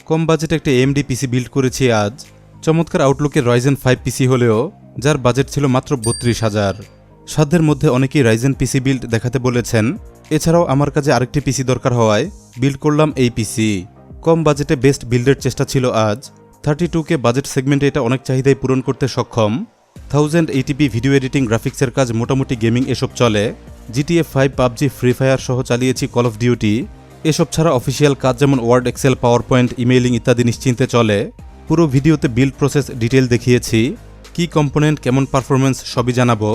কম বাজেটে একটা AMD PC build করেছি আজ। চমৎকার আউটলুকের Ryzen 5 পিসি হলেও যার বাজেট ছিল মাত্র 32,000। সাধ্যের মধ্যে অনেকেই Ryzen পিসি বিল্ড দেখাতে বলেছেন। এছাড়াও আমার কাছে আরেকটি পিসি দরকার হওয়ায় বিল্ড করলাম এই পিসি। কম বাজেটে বেস্ট বিল্ডের চেষ্টা ছিল আজ। 32K বাজেট সেগমেন্টে এটা অনেক চাহিদাই পূরণ করতে সক্ষম। 1080p ভিডিও এডিটিং গ্রাফিক্সের কাজ, মোটামুটি গেমিং এসব চলে। GTA 5, PUBG, ফ্রি ফায়ার সহ চালিয়েছি কল অফ ডিউটি। এসব ছাড়া অফিসিয়াল কাজ যেমন Word, Excel, PowerPoint, emailing ইত্যাদি নিশ্চিন্তে চলে। পুরো ভিডিওতে বিল্ড প্রসেস ডিটেল দেখিয়েছি। কি কম্পোনেন্ট, কেমন পারফরমেন্স সবই জানাবো,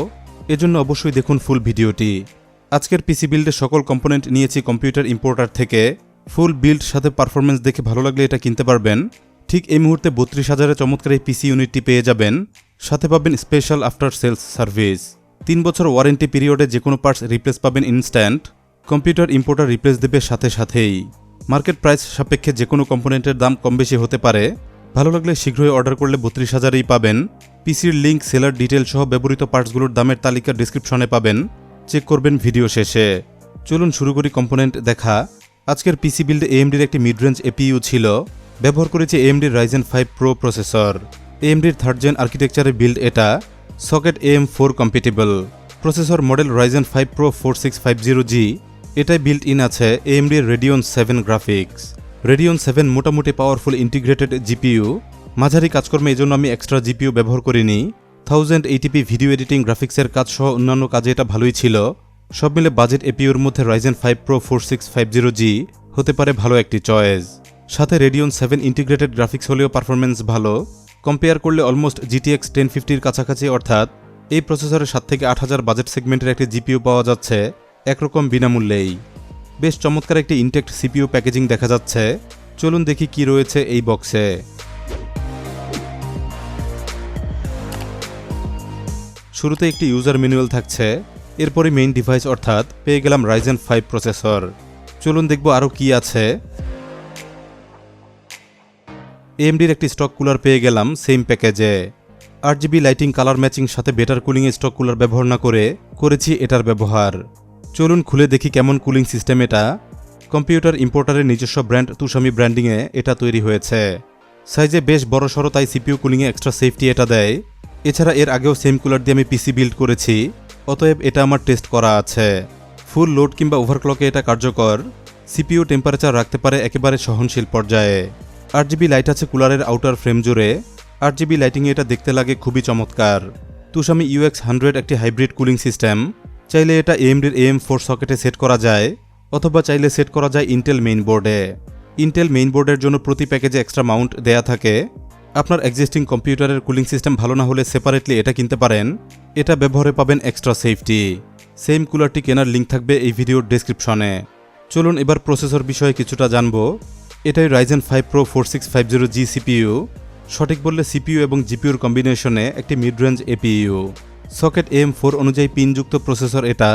এজন্য অবশ্যই দেখুন ফুল ভিডিওটি। আজকের পিসি বিল্ডে সকল কম্পোনেন্ট নিয়েছি কম্পিউটার ইম্পোর্টার থেকে। ফুল বিল্ড সাথে পারফরমেন্স দেখে ভালো লাগলে এটা কিনতে পারবেন। ঠিক এই মুহূর্তে 32,000-এ চমৎকার এই পিসি ইউনিটটি পেয়ে যাবেন। সাথে পাবেন স্পেশাল আফটার সেলস সার্ভিস। 3 বছর ওয়ারেন্টি পিরিয়ডে যে কোনো পার্টস রিপ্লেস পাবেন ইনস্ট্যান্ট। কম্পিউটার ইম্পোর্টার রিপ্লেস দেবে সাথে সাথেই। মার্কেট প্রাইস সাপেক্ষে যে কোনো কম্পোনেন্টের দাম কম বেশি হতে পারে। ভালো লাগলে শীঘ্রই অর্ডার করলে 32,000-এই পাবেন। পিসির লিঙ্ক, সেলার ডিটেল সহ ব্যবহৃত পার্টসগুলোর দামের তালিকা ডিসক্রিপশনে পাবেন। চেক করবেন ভিডিও শেষে। চলুন শুরু করি কম্পোনেন্ট দেখা। আজকের পিসি বিল্ডে AMD-র একটি মিড রেঞ্জ APU ছিল। ব্যবহার করেছি AMD-র Ryzen 5 Pro প্রসেসর। AMD-র 3rd Gen আর্কিটেকচারের বিল্ড এটা। Socket AM4 compatible. Processor model Ryzen 5 Pro 4650G। এটাই বিল্ট ইন আছে AMD-র Radeon 7 গ্রাফিক্স। Radeon 7 মোটামুটি পাওয়ারফুল ইন্টিগ্রেটেড GPU। মাঝারি কাজকর্মে এজন্য আমি এক্সট্রা GPU ব্যবহার করিনি। 1080p ভিডিও এডিটিং গ্রাফিক্সের কাজ সহ অন্যান্য কাজে এটা ভালোই ছিল। সব মিলে বাজেট APUর মধ্যে Ryzen 5 Pro 4650G হতে পারে ভালো একটি চয়েস। সাথে Radeon 7 ইন্টিগ্রেটেড গ্রাফিক্স হলেও পারফরমেন্স ভালো। কম্পেয়ার করলে অলমোস্ট GTX 1050-র কাছাকাছি, অর্থাৎ এই প্রসেসরে 7 থেকে 8,000 বাজেট সেগমেন্টের একটি GPU পাওয়া যাচ্ছে একরকম বিনামূল্যেই। বেশ চমৎকার একটি ইনটেক্ট CPU প্যাকেজিং দেখা যাচ্ছে। চলুন দেখি কি রয়েছে এই বক্সে। শুরুতে একটি ইউজার ম্যানুয়াল থাকছে। এরপরে মেইন ডিভাইস, অর্থাৎ পেয়ে গেলাম Ryzen 5 প্রসেসর। চলুন দেখব আরও কি আছে। AMD-র একটি স্টক কুলার পেয়ে গেলাম সেম প্যাকেজে। RGB লাইটিং, কালার ম্যাচিং সাথে বেটার কুলিংয়ে স্টক কুলার ব্যবহার না করে করেছি এটার ব্যবহার। চলুন খুলে দেখি কেমন কুলিং সিস্টেম এটা। কম্পিউটার ইম্পোর্টারের নিজস্ব ব্র্যান্ড তুষামি ব্র্যান্ডিংয়ে এটা তৈরি হয়েছে। সাইজে বেশ বড়সড়, তাই CPU কুলিংয়ে এক্সট্রা সেফটি এটা দেয়। এছাড়া এর আগেও সেম কুলার দিয়ে আমি পিসি বিল্ড করেছি, অতএব এটা আমার টেস্ট করা আছে। ফুল লোড কিংবা ওভারক্লকে এটা কার্যকর। CPU টেম্পারেচার রাখতে পারে একেবারে সহনশীল পর্যায়ে। RGB লাইট আছে কুলারের আউটার ফ্রেম জুড়ে। RGB লাইটিংয়ে এটা দেখতে লাগে খুবই চমৎকার। তুষামি UX 100 একটি হাইব্রিড কুলিং সিস্টেম। চাইলে এটা AMD-র AM4 সকেটে সেট করা যায়, অথবা চাইলে সেট করা যায় ইন্টেল মেইন বোর্ডে। ইন্টেল মেইন বোর্ডের জন্য প্রতি প্যাকেজে এক্সট্রা মাউন্ট দেয়া থাকে। আপনার এক্সিস্টিং কম্পিউটারের কুলিং সিস্টেম ভালো না হলে সেপারেটলি এটা কিনতে পারেন। এটা ব্যবহারে পাবেন এক্সট্রা সেফটি। সেম কুলারটি কেনার লিঙ্ক থাকবে এই ভিডিওর ডেসক্রিপশনে। চলুন এবার প্রসেসর বিষয়ে কিছুটা জানবো। এটাই Ryzen 5 Pro 4650G CPU। সঠিক বললে CPU এবং GPUর কম্বিনেশনে একটি mid range APU। Socket AM4 অনুযায়ী পিনযুক্ত প্রসেসর এটা।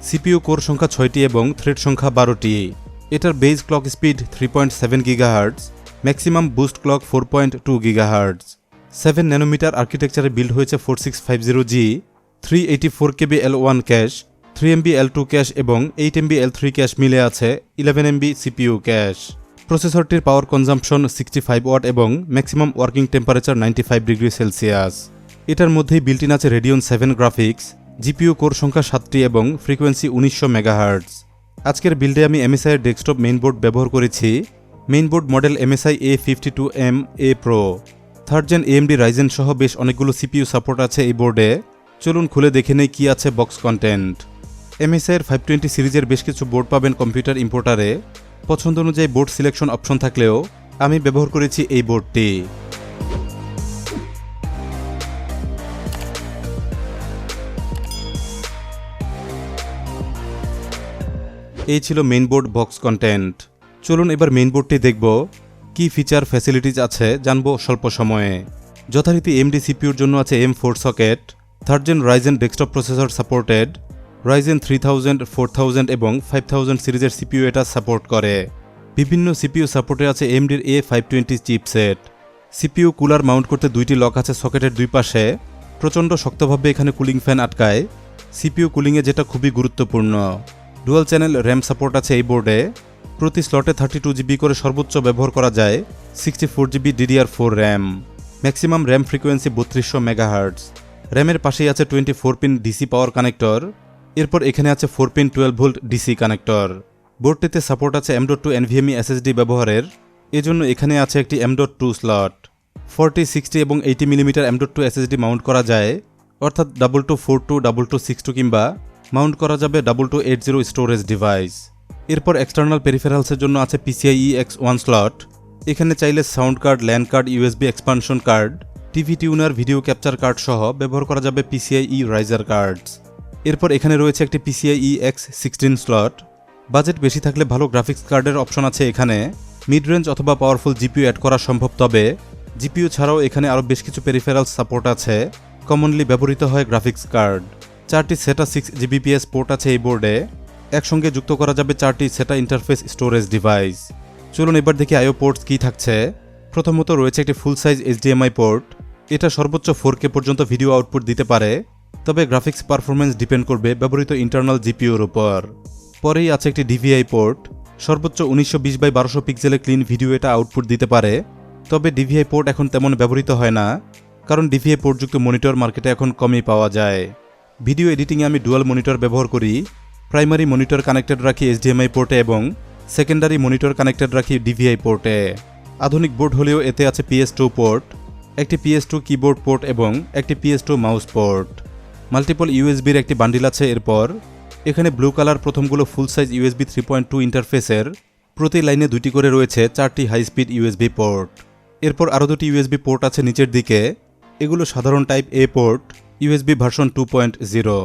CPU কোর সংখ্যা 6টি এবং থ্রেড সংখ্যা 12টি। এটার base clock speed 3.7 GHz, maximum boost clock 4.2 GHz। 7 nanometre আর্কিটেকচারে বিল্ড হয়েছে 4650G। 384 KB L1 cash, 3 MB L2 cash এবং 8 MB L3 ক্যাশ মিলে আছে 11 MB CPU ক্যাশ। প্রসেসরটির পাওয়ার কনজাম্পশন 65 ওয়াট এবং maximum working temperature 95 degree Celsius. এটার মধ্যেই built in আছে Radeon 7 গ্রাফিক্স। GPU কোর সংখ্যা 7টি এবং ফ্রিকোয়েন্সি 1900 মেগাহার্টজ। আজকের বিল্ডে আমি MSI-এর ডেস্কটপ মেইনবোর্ড ব্যবহার করেছি। Mainboard model MSI A52M-A Pro। 3rd Gen AMD Ryzen সহ বেশ অনেকগুলো CPU সাপোর্ট আছে এই বোর্ডে। চলুন খুলে দেখে নেই কি আছে বক্স কন্টেন্ট। MSI-এর 520 সিরিজের বেশ কিছু বোর্ড পাবেন কম্পিউটার ইম্পোর্টারে। পছন্দ অনুযায়ী বোর্ড সিলেকশন অপশন থাকলেও আমি ব্যবহার করেছি এই বোর্ডটি। এই ছিল মেইনবোর্ড বক্স কন্টেন্ট। চলুন এবার মেইনবোর্ডটি দেখব। কি ফিচার ফ্যাসিলিটিজ আছে জানবো স্বল্প সময়ে। যথারীতি AMD CPUর জন্য আছে AM4 socket. 3rd Gen Ryzen desktop processor supported. Ryzen 3000, 4000 এবং 5000 সিরিজের CPU এটা সাপোর্ট করে। বিভিন্ন CPU সাপোর্টে আছে AMD-র A520 chipset. CPU cooler Mount করতে 2টি লক আছে সকেটের দুই পাশে। প্রচণ্ড শক্তভাবে এখানে কুলিং ফ্যান আটকায়। CPU কুলিংয়ে যেটা খুবই গুরুত্বপূর্ণ। ডুয়াল চ্যানেল RAM সাপোর্ট আছে এই বোর্ডে। প্রতি স্লটে 32 GB করে সর্বোচ্চ ব্যবহার করা যায়। 64GB DDR4 RAM, maximum RAM frequency 3200 megahertz. র্যামের পাশেই আছে 24 পিন ডিসি পাওয়ার কানেক্টর। এরপর এখানে আছে 4 পিন 12 ভোল্ট ডিসি কানেক্টর। বোর্ডটিতে সাপোর্ট আছে M.2 NVMe SSD ব্যবহারের, এজন্য এখানে আছে একটি M.2 স্লট। 40, 60 এবং 80mm M.2 SSD মাউন্ট করা যায়, অর্থাৎ 2242, 2262 কিংবা মাউন্ট করা যাবে 2280 স্টোরেজ ডিভাইস। এরপর এক্সটার্নাল পেরিফেরালসের জন্য আছে PCIe X1 স্লট। এখানে চাইলে sound card, LAN card, USB expansion card, TV tenure, video capture card সহ ব্যবহার করা যাবে PCIe রাইজার কার্ডস। এরপর এখানে রয়েছে একটি PCIe X16 স্লট। বাজেট বেশি থাকলে ভালো গ্রাফিক্স কার্ডের অপশন আছে এখানে। মিড রেঞ্জ অথবা পাওয়ারফুল জিপিইউ অ্যাড করা সম্ভব, তবে জিপিইউ ছাড়াও এখানে আরও বেশ কিছু পেরিফেরালস সাপোর্ট আছে। কমনলি ব্যবহৃত হয় গ্রাফিক্স কার্ড। 4টি SATA 6Gbps পোর্ট আছে এই বোর্ডে। একসঙ্গে যুক্ত করা যাবে 4টি SATA ইন্টারফেস স্টোরেজ ডিভাইস। চলুন এবার দেখি আইও পোর্টস কী থাকছে। প্রথমত রয়েছে একটি ফুল সাইজ HDMI পোর্ট। এটা সর্বোচ্চ 4K পর্যন্ত ভিডিও আউটপুট দিতে পারে, তবে গ্রাফিক্স পারফরমেন্স ডিপেন্ড করবে ব্যবহৃত ইন্টারনাল জিপিইউর উপর। পরেই আছে একটি DVI পোর্ট। সর্বোচ্চ 1920x1200 পিক্সেলে ক্লিন ভিডিও এটা আউটপুট দিতে পারে, তবে DVI পোর্ট এখন তেমন ব্যবহৃত হয় না, কারণ DVI পোর্টযুক্ত মনিটর মার্কেটে এখন কমই পাওয়া যায়। ভিডিও এডিটিংয়ে আমি ডুয়াল মনিটর ব্যবহার করি। প্রাইমারি মনিটর কানেক্টেড রাখি HDMI পোর্টে এবং সেকেন্ডারি মনিটর কানেক্টেড রাখি DVI পোর্টে। আধুনিক বোর্ড হলেও এতে আছে PS2 পোর্ট, একটি PS2 কিবোর্ড পোর্ট এবং একটি PS2 মাউস পোর্ট। মাল্টিপল ইউএসবির একটি বান্ডিল আছে। এরপর এখানে ব্লু কালার প্রথমগুলো ফুল সাইজ USB 3.2 ইন্টারফেসের, প্রতি লাইনে 2টি করে রয়েছে 4টি হাই স্পিড USB পোর্ট। এরপর আরও 2টি USB পোর্ট আছে নিচের দিকে, এগুলো সাধারণ type A port, USB version 2.0।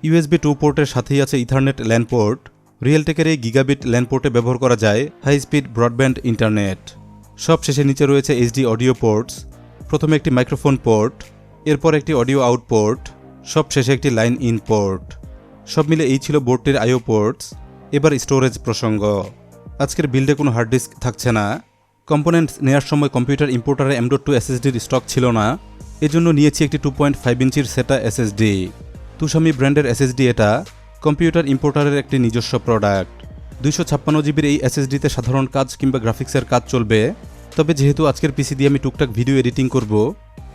USB 2 পোর্টের সাথেই আছে ইথারনেট ল্যান পোর্ট। রিয়েলটেকের এই গিগাবিট ল্যান পোর্টে ব্যবহার করা যায় হাই স্পিড ব্রডব্যান্ড ইন্টারনেট। সব শেষে নিচে রয়েছে HD অডিও পোর্টস। প্রথমে একটি মাইক্রোফোন পোর্ট, এরপর একটি অডিও আউট পোর্ট, সব শেষে একটি লাইন ইন পোর্ট। সব মিলে এই ছিল বোর্ডটির আইও পোর্টস। এবার স্টোরেজ প্রসঙ্গ। আজকের বিল্ডে কোনো হার্ড ডিস্ক থাকছে না। কম্পোনেন্টস নেওয়ার সময় কম্পিউটার ইম্পোর্টারে M.2 SSDর স্টক ছিল না, এজন্য নিয়েছি একটি 2.5 ইঞ্চির SATA SSD। তুষামি ব্র্যান্ডের SSD এটা। কম্পিউটার ইম্পোর্টারের একটি নিজস্ব প্রোডাক্ট। 256GBর এই SSDতে সাধারণ কাজ কিংবা গ্রাফিক্সের কাজ চলবে, তবে যেহেতু আজকের পিসি দিয়ে আমি টুকটাক ভিডিও এডিটিং করব,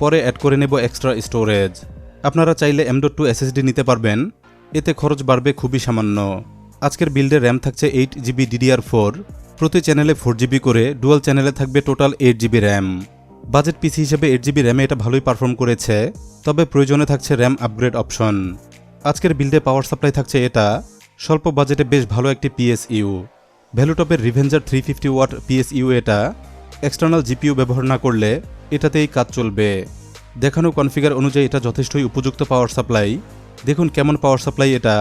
পরে অ্যাড করে নেব এক্সট্রা স্টোরেজ। আপনারা চাইলে M.2 SSD নিতে পারবেন, এতে খরচ বাড়বে খুবই সামান্য। আজকের বিল্ডে র্যাম থাকছে 8GB DDR4, প্রতি চ্যানেলে 4GB করে, ডুয়াল চ্যানেলে থাকবে টোটাল 8GB র্যাম। বাজেট পিসি হিসেবে 8GB র্যামে এটা ভালোই পারফর্ম করেছে, তবে প্রয়োজনে থাকছে র্যাম আপগ্রেড অপশন। আজকের বিল্ডে পাওয়ার সাপ্লাই থাকছে এটা। স্বল্প বাজেটে বেশ ভালো একটি PSU, ভ্যালুটপের রিভেঞ্জার 350W PSU এটা। এক্সটার্নাল জিপিইউ ব্যবহার না করলে এটাতেই কাজ চলবে। দেখানো কনফিগার অনুযায়ী এটা যথেষ্টই উপযুক্ত পাওয়ার সাপ্লাই। দেখুন কেমন পাওয়ার সাপ্লাই এটা।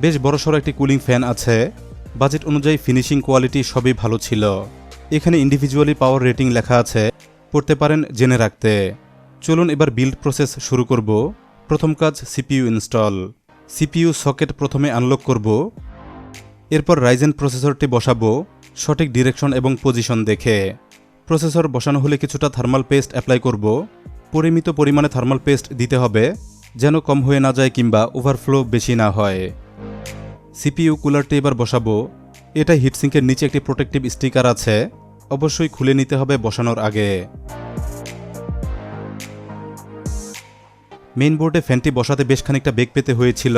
বেশ বড়সড় একটি কুলিং ফ্যান আছে। বাজেট অনুযায়ী ফিনিশিং কোয়ালিটি সবই ভালো ছিল। এখানে ইন্ডিভিজুয়ালি পাওয়ার রেটিং লেখা আছে, পড়তে পারেন জেনে রাখতে। চলুন এবার বিল্ড প্রসেস শুরু করব। প্রথম কাজ CPU ইনস্টল। CPU সকেট প্রথমে আনলক করব, এরপর রাইজেন প্রসেসরটি বসাবো সঠিক ডিরেকশন এবং পজিশন দেখে। প্রসেসর বসানো হলে কিছুটা থার্মাল পেস্ট অ্যাপ্লাই করব। পরিমিত পরিমাণে থার্মাল পেস্ট দিতে হবে, যেন কম হয়ে না যায় কিংবা ওভারফ্লো বেশি না হয়। CPU কুলারটি এবার বসাবো। এটা হিটসিঙ্কের নিচে একটি প্রোটেক্টিভ স্টিকার আছে, অবশ্যই খুলে নিতে হবে বসানোর আগে। মেইন বোর্ডে ফ্যানটি বসাতে বেশ খানিকটা বেগ পেতে হয়েছিল,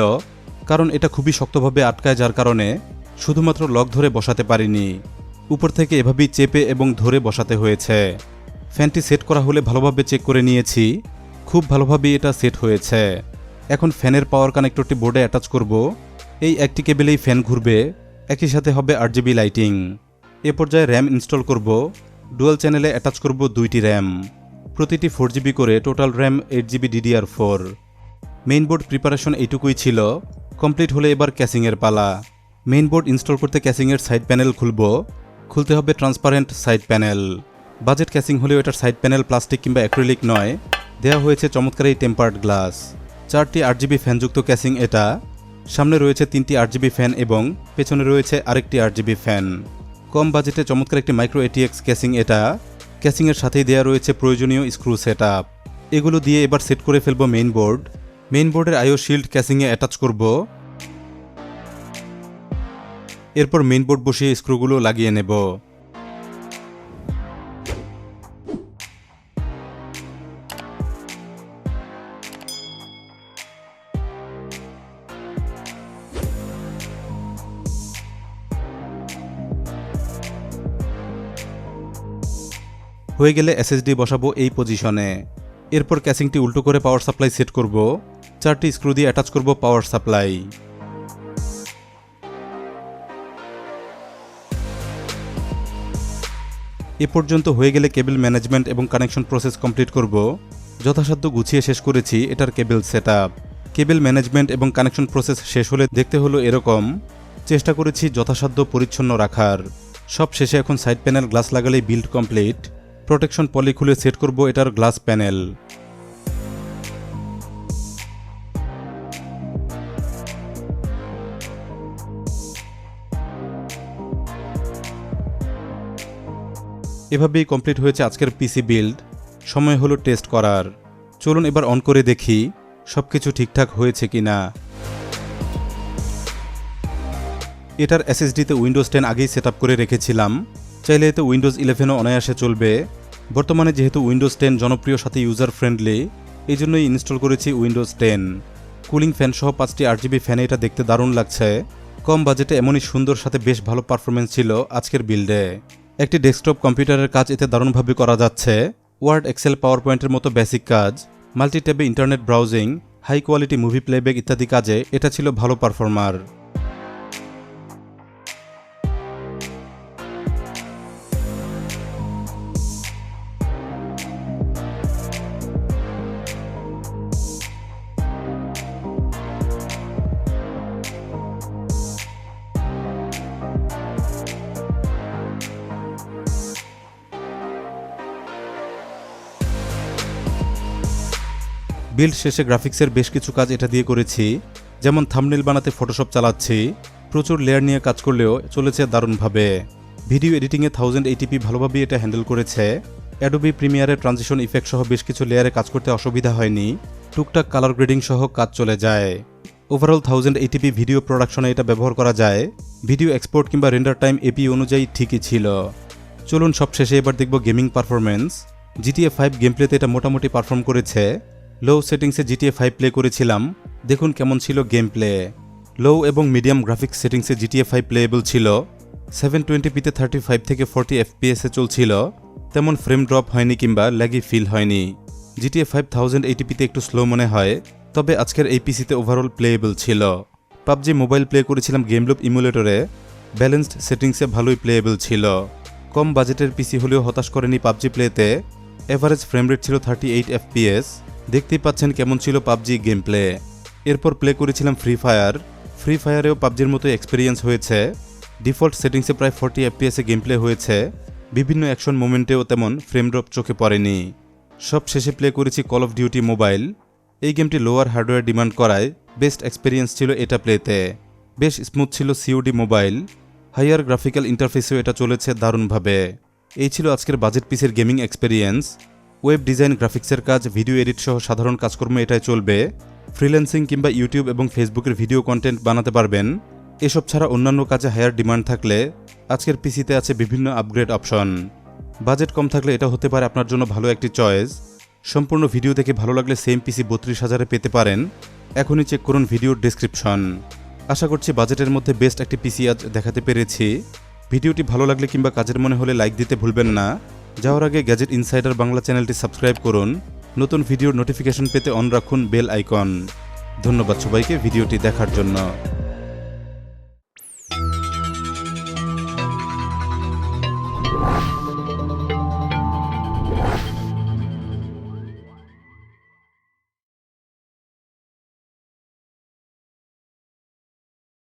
কারণ এটা খুবই শক্তভাবে আটকায়, যার কারণে শুধুমাত্র লক ধরে বসাতে পারিনি, উপর থেকে এভাবেই চেপে এবং ধরে বসাতে হয়েছে। ফ্যানটি সেট করা হলে ভালোভাবে চেক করে নিয়েছি, খুব ভালোভাবেই এটা সেট হয়েছে। এখন ফ্যানের পাওয়ার কানেক্টরটি বোর্ডে অ্যাটাচ করব। এই একটি কেবেলেই ফ্যান ঘুরবে, একই সাথে হবে RGB লাইটিং। এ পর্যায়ে র্যাম ইনস্টল করব। ডুয়াল চ্যানেলে অ্যাটাচ করব 2টি র্যাম, প্রতিটি 4GB করে, total RAM 8GB DDR4। Main board preparation এইটুকুই ছিল। কমপ্লিট হলে এবার ক্যাসিংয়ের পালা। মেইন বোর্ড ইনস্টল করতে ক্যাসিংয়ের সাইড প্যানেল খুলতে হবে transparent side panel. Budget casing হলেও এটার সাইড প্যানেল প্লাস্টিক কিংবা অ্যাক্রিলিক নয়, দেওয়া হয়েছে চমৎকার এই টেম্পার্ড গ্লাস। 4টি RGB ফ্যানযুক্ত ক্যাসিং এটা। সামনে রয়েছে 3টি RGB ফ্যান এবং পেছনে রয়েছে আরেকটি RGB ফ্যান। কম বাজেটে চমৎকার একটি মাইক্রো ATX ক্যাসিং এটা। ক্যাসিংয়ের সাথেই দেওয়া রয়েছে প্রয়োজনীয় স্ক্রু সেটআপ। এগুলো দিয়ে এবার সেট করে ফেলবো মেইন বোর্ড। মেইন বোর্ডের আইও শিল্ড ক্যাসিংয়ে অ্যাটাচ করব। এরপর মেইন বোর্ড বসিয়ে স্ক্রুগুলো লাগিয়ে নেব। হয়ে গেলে এসএসডি বসাবো এই পজিশনে। এরপর ক্যাসিংটি উল্টো করে পাওয়ার সাপ্লাই সেট করব। 4টি স্ক্রু দিয়ে অ্যাটাচ করব পাওয়ার সাপ্লাই। এ পর্যন্ত হয়ে গেলে কেবল ম্যানেজমেন্ট এবং কানেকশন প্রসেস কমপ্লিট করব। যথাসাধ্য গুছিয়ে শেষ করেছি এটার কেবল সেটআপ। কেবল ম্যানেজমেন্ট এবং কানেকশন প্রসেস শেষ হলে দেখতে হলো এরকম। চেষ্টা করেছি যথাসাধ্য পরিচ্ছন্ন রাখার। সব শেষে এখন সাইড প্যানেল গ্লাস লাগালেই বিল্ড কমপ্লিট। প্রোটেকশন পলি খুলে সেট করব এটার গ্লাস প্যানেল। এভাবেই কমপ্লিট হয়েছে আজকের পিসি বিল্ড। সময় হলো টেস্ট করার। চলুন এবার অন করে দেখি সবকিছু ঠিকঠাক হয়েছে কিনা। এটার এসএসডিতে উইন্ডোজ 10 আগেই সেটআপ করে রেখেছিলাম। চাইলে এতে উইন্ডোজ 11ও অনায়াসে চলবে। বর্তমানে যেহেতু উইন্ডোজ 10 জনপ্রিয় সাথে ইউজার ফ্রেন্ডলি, এই জন্যই ইনস্টল করেছি উইন্ডোজ 10। কুলিং ফ্যান সহ 5টি RGB ফ্যানে এটা দেখতে দারুণ লাগছে। কম বাজেটে এমনই সুন্দর সাথে বেশ ভালো পারফরমেন্স ছিল আজকের বিল্ডে। একটি ডেস্কটপ কম্পিউটারের কাজ এতে দারুণভাবে করা যাচ্ছে। ওয়ার্ড, এক্সেল, পাওয়ার পয়েন্টের মতো বেসিক কাজ, মাল্টিট্যাবে internet browsing, high quality movie playback ইত্যাদি কাজে এটা ছিল ভালো পারফর্মার। বিল্ড শেষে গ্রাফিক্সের বেশ কিছু কাজ এটা দিয়ে করেছি, যেমন থাম্বনেল বানাতে ফটোশপ চালাচ্ছি। প্রচুর লেয়ার নিয়ে কাজ করলেও চলেছে দারুণভাবে। ভিডিও এডিটিংয়ে 1080p ভালোভাবেই এটা হ্যান্ডেল করেছে। অ্যাডোবি প্রিমিয়ারে ট্রানজিশন ইফেক্ট সহ বেশ কিছু লেয়ারে কাজ করতে অসুবিধা হয়নি। টুকটাক কালার গ্রেডিং সহ কাজ চলে যায়। ওভারঅল 1080p ভিডিও প্রোডাকশনে এটা ব্যবহার করা যায়। ভিডিও এক্সপোর্ট কিংবা রেন্ডার টাইম এপি অনুযায়ী ঠিকই ছিল। চলুন সব শেষে এবার দেখব গেমিং পারফরমেন্স। GTA 5 গেম প্লেতে এটা মোটামুটি পারফর্ম করেছে। লো সেটিংসে GTA 5 প্লে করেছিলাম, দেখুন কেমন ছিল গেম প্লে। লো এবং মিডিয়াম গ্রাফিক্স সেটিংসে GTA 5 প্লেয়েবল ছিল। 720pতে 35 থেকে 40 FPS এ চলছিল। তেমন ফ্রেম ড্রপ হয়নি কিংবা ল্যাগি ফিল হয়নি। GTA 5 1080pতে একটু স্লো মনে হয়, তবে আজকের এই পিসিতে ওভারঅল প্লেয়েবল ছিল। পাবজি মোবাইল প্লে করেছিলাম গেমলুপ ইমুলেটরে। ব্যালেন্সড সেটিংসে ভালোই প্লেয়েবল ছিল। কম বাজেটের পিসি হলেও হতাশ করেনি পাবজি প্লেতে। এভারেজ ফ্রেম রেট ছিল 38 FPS। দেখতেই পাচ্ছেন কেমন ছিল পাবজি গেম প্লে। এরপর প্লে করেছিলাম ফ্রি ফায়ারেও পাবজির মতো এক্সপিরিয়েন্স হয়েছে। ডিফল্ট সেটিংসে প্রায় 40 FPS এ গেম প্লে হয়েছে। বিভিন্ন অ্যাকশন মোমেন্টেও তেমন ফ্রেম ড্রপ চোখে পড়েনি। সব শেষে প্লে করেছি কল অফ ডিউটি মোবাইল। এই গেমটি লোয়ার হার্ডওয়্যার ডিমান্ড করায় বেস্ট এক্সপিরিয়েন্স ছিল এটা প্লেতে। বেশ স্মুথ ছিল COD মোবাইল। হাইয়ার গ্রাফিক্যাল ইন্টারফেসেও এটা চলেছে দারুণভাবে। এই ছিল আজকের বাজেট পিসের গেমিং এক্সপিরিয়েন্স। ওয়েব ডিজাইন, গ্রাফিক্সের কাজ, ভিডিও এডিট সহ সাধারণ কাজকর্ম এটাই চলবে। ফ্রিল্যান্সিং কিংবা ইউটিউব এবং ফেসবুকের ভিডিও কন্টেন্ট বানাতে পারবেন। এসব ছাড়া অন্যান্য কাজে হায়ার ডিমান্ড থাকলে আজকের পিসিতে আছে বিভিন্ন আপগ্রেড অপশন। বাজেট কম থাকলে এটা হতে পারে আপনার জন্য ভালো একটি চয়েস। সম্পূর্ণ ভিডিও দেখে ভালো লাগলে সেম পিসি 32,000-এ পেতে পারেন। এখনই চেক করুন ভিডিওর ডেসক্রিপশন। আশা করছি বাজেটের মধ্যে বেস্ট একটি পিসি আজ দেখাতে পেরেছি। ভিডিওটি ভালো লাগলে কিংবা কাজের মনে হলে লাইক দিতে ভুলবেন না। যাওয়ার আগে গ্যাজেট ইনসাইডার বাংলা চ্যানেলটি সাবস্ক্রাইব করুন। নতুন ভিডিওর নোটিফিকেশন পেতে অন রাখুন বেল আইকন। ধন্যবাদ সবাইকে ভিডিওটি দেখার জন্য।